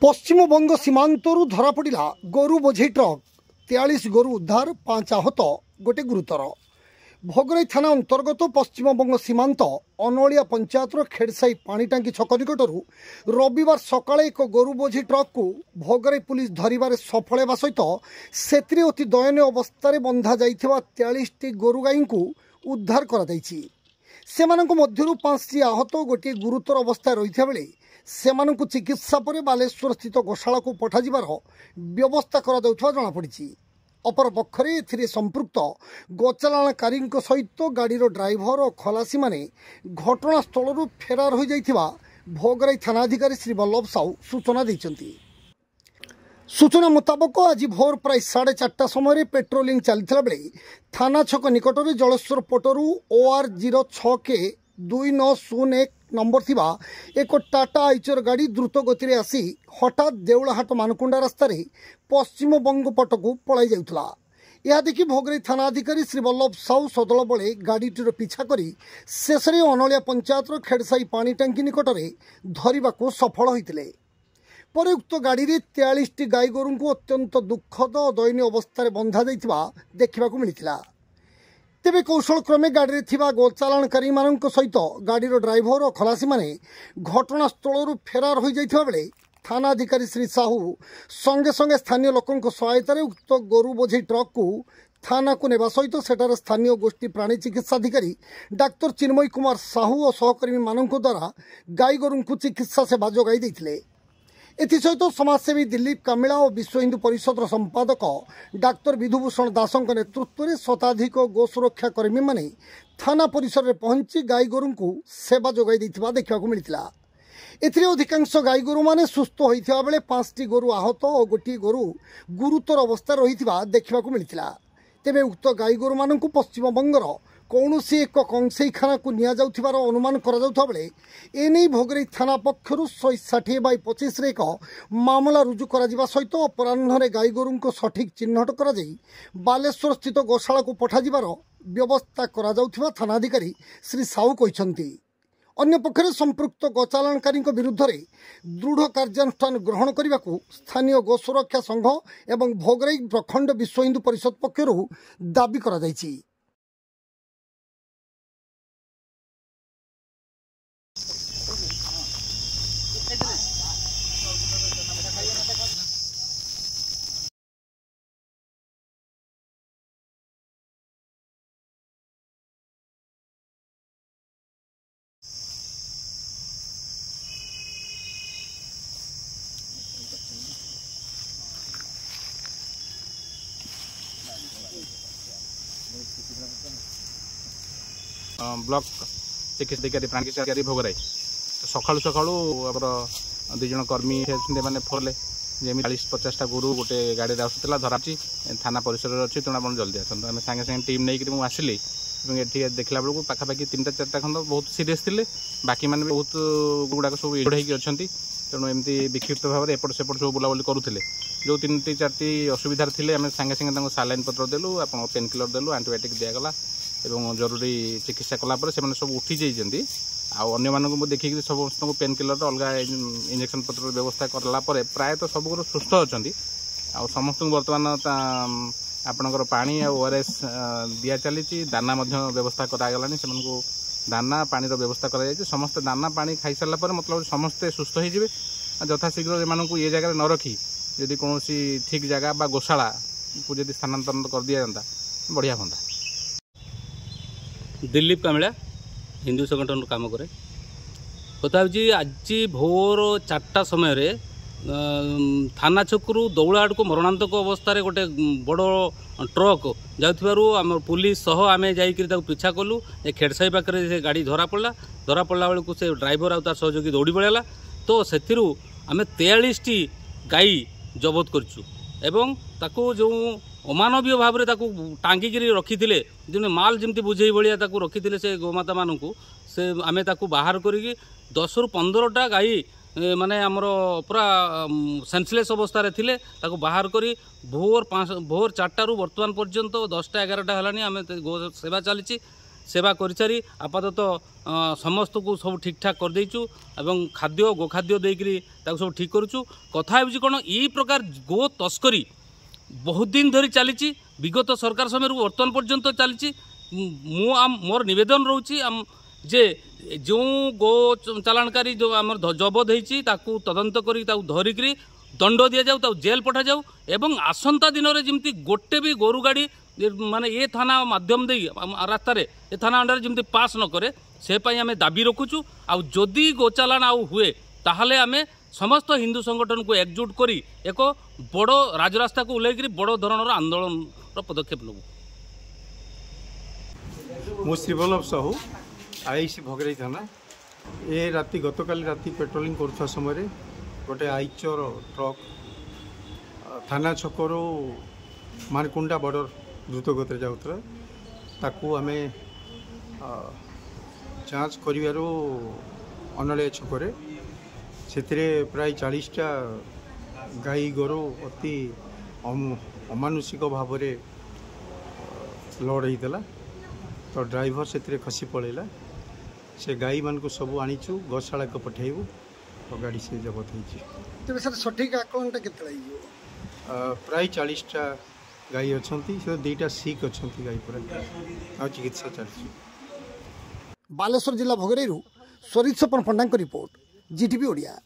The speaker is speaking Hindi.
पश्चिमबंग सीमांतरू धरा पड़ा गोरु बोझे ट्रक 43 गोरु उद्धार 5 आहत गोटे गुरुतर। भोगराई थाना अंतर्गत पश्चिमबंग सीमांत अनलिया पंचायत खेड़साई पानीटांकी छक निकटर रविवार सकाळे एक गोरु बोझी ट्रक को भोगराई पुलिस धरिबारे सफल हेबा सहित सेतिरे अति दयनीय अवस्था बंधा जाइथिबा 43 गोरु गाई को उद्धार करा जाइछि। सेमानक मध्यरु 5टी आहत गोटे गुरुतर अवस्था रहिथा बेले सेमानकु चिकित्सा पर बालेश्वर स्थित गोशाला को पठाजिबार व्यवस्था करा जाउथबा जणा पड़िछि। अपर पक्षरे एथिरे संपृक्त गोचालाणकारी सहित गाड़ीर ड्राइवर और खलासी माने घटनास्थल फेरार हो जाइथिबा भोगराई थानाधिकारी श्री वल्लभ साहू सूचना दैछन्ति। सूचना मुताबक आज भोर प्राय 4:30 समय पेट्रोलिंग चलता बेले थाना छक निकटर जलेश्वर पटरू OR 06 के 2901 नंबर थिबा एक टाटा आइचर गाड़ी द्रुत गति रे आसी हठात देउलहाट मानकुंडा रास्ता रे पश्चिम बंग पटकू पलाई जाउथला। यह देखि भोगराई थाना अधिकारी श्री वल्लभ साहू सदल बले गाड़ीटीर पिछा करी शेषरे अनलिया पंचायत खेड़साई पानी टांकी निकटरे धरिबाकू सफल होइतिले। पर उक्त गाड़ी रे 43 गाई गोरु को अत्यंत दुखद और दयनीय अवस्था बंधा जाइथिबा देखिबाकू मिलिथिला। तेबे कौशल क्रमे गाड़ी रे थिबा गोचालाणकारी मानक सहित गाड़ीर ड्राइवर और खलासी माने घटनास्थल फेरार हो जाइथिबा बेले थाना अधिकारी श्री साहू संगे संगे स्थानीय लोकों सहायतार उक्त गोरु बोझे ट्रक को थाना को नेबा सहित सेठार स्थानीय गोष्ठी प्राणी चिकित्सा अधिकारी डाक्तर चिन्मय कुमार साहू और सहकर्मी मानक द्वारा गाई गोरु को चिकित्सा सेवा जोगाई देथिले। एसहित समाजसेवी दिलीप कामिला और विश्व हिंदू परिषद संपादक डाक्तर विधुभूषण दास नेतृत्व में शताधिक गो सुरक्षा कर्मी माने थाना परिसर में पहुंची गाई गोरु को सेवा जोगाई देथिबा देखिबाकू मिलिथिला। एथिरे अधिकांश गाई गोरु माने सुस्थ होइथिबा बेले 5टी गोरु आहत और गोटी गोरु गुरुतर अवस्था रहिथिबा देखिबाकू मिलिथिला। तेबे उक्त गाई गोरु मानकु पश्चिम बंगर कौनसी एक कंसेईखाना को निया जाउथिबार अनुमान करा जाउथा बेले एने भोगराई थाना पक्षरु 160/25 रे एक मामला रुजु करा जिबा सहित अपराह्न गाई गोरु को सठिक चिन्हट करा जाई बालेश्वर स्थित गोशाला को पठा जिबार व्यवस्था करा जाउथिबा थानाधिकारी श्री साहू कहिसंती। अन्य पक्षरे संपृक्त गोचालाणकारी विरुद्ध रे दृढ़ कार्यानुष्ठान ग्रहण करने को स्थानीय गो सुरक्षा संघ एवं भोगराई प्रखंड विश्व हिंदू परिषद पक्षरु दाबी करा जाइछि। ब्लॉक चिकित्सा अधिकारी प्राणी चिकित्सा अधिकारी भोगराई तो सकाळु सकाळु आमर 2 जन कर्मी मैंने फोरले जमी 40-50टा गोरु गोटे गाड़ी आसूला धराची थाना परिसर अच्छी तेणु आप जल्दी आसतु आम सागे सागे टीम नहीं आसिली ये देखला बेलू पाखापाखि 3-4टा खंड बहुत सीरीयस थे बाकी मैंने बहुत गुड़ाक सब इड़ होती तेणु एमती विक्षिप्त भाव में एपट सेपट सब बुलाबुली करुले जो 3-4टी असुविधा थे आम सागे सागे सालाइन पत्र देलु आप पेन किलर देलु आंटीबायोटिक दिगला एवं जरूरी चिकित्सा कलापर से मैंने उठी जाइए अन्य मानक देखिए समस्त पेन किलर अलग इंजेक्शन पत्र व्यवस्था कलापर प्रायतः सब सुस्थ अच्छा समस्त बर्तमान आपणकर पानी ORS दिया चली दाना व्यवस्था करागला से दाना पानी व्यवस्था कर समस्त दाना पानी खाई सारापर मतलब समस्ते सुस्थ हो यथाशीघ्र एम ये जगह न रखी जदि कौन ठीक जगह गोशाला को जब स्थानांतरण कर दिया जाता बढ़िया हाँ। दिलीप कामिला हिंदू संगठन काम करे कथा आज भोर 4टा समय रे थाना छकरू दौड़ाहाट को मरणांतक अवस्था रे गोटे बड़ ट्रक जाउथिबारु आम पुलिस सह आमे जाइकरी ताको पीछा कलु ए खेड़साई पाखरे से गाड़ी धरा पड़ला बेलू से ड्राइवर आउ तार सहयोगी दौड़ी पड़ेला तो सेथिरु आमे 43टी गाई जबत करछु एवं ताको जो अमानवीय भाव में टांगिक रखी जो माल जमी बुझे भाया रखी से गोमाता मान से आमे बाहर करी 10 ରୁ 15टा गाई माने आमर पूरा सेंसलेस अवस्था थे बाहर करी भोर 4टारू बर्तमान पर्यंत 10टा 11टा है आम गो सेवा चली सेवा कर सारी आपातत समस्त को सब ठीक ठाक कर देचु एवं खाद्य गोखाद्य देकरी सब ठीक करुचु। कथा होउछि कोन ई प्रकार गो तस्करी बहुत दिन धरी चली विगत सरकार समय वर्तमान पर्यंत चली। मोर निवेदन रोची जे जो गो चालाणकारी जो आम जबत होती तदंत करी धरिकी दंड दि जाऊ जेल पठा जाऊ एवं आसंता दिन में जमी गोटे भी गोरु गाड़ी माने ये थाना माध्यम दे रास्तार ए थाना अंडर जमी पास न करे से आम दाबी रखुचु। आउ जदि गोचालाण आउ हुए ताहले आमे समस्त हिंदू संगठन को एकजुट करी एक बड़ राजरास्ता को उल्लेख बड़ धरणर आंदोलन पदक्षेप नबू। मु श्रीवल्लभ साहू आईसी भोगराई थाना ए राति गतकाली राति पेट्रोलिंग करुवा समय गोटे आईचर ट्रक थाना छकरू मानकुंडा बॉर्डर द्रुत गति जाऊला ताकू आमे जांच करिवारो अनलिया छकरे से प्राय 40टा गाई गोरु अति अमानुषिक भाव में लोड होता तो ड्राइवर से खसी पड़ेगा से गाई मान को सब आनीचु गौशाला को पठेबू तो गाड़ी से जबत हो सठिक आकलन प्राय 40टा गाई अच्छा से 2टा सिक अच्छा गाई पूरा चिकित्सा चलती। बालेश्वर जिला भोगराई स्वरित सपन पंडा रिपोर्ट जीटीवी ओडिया।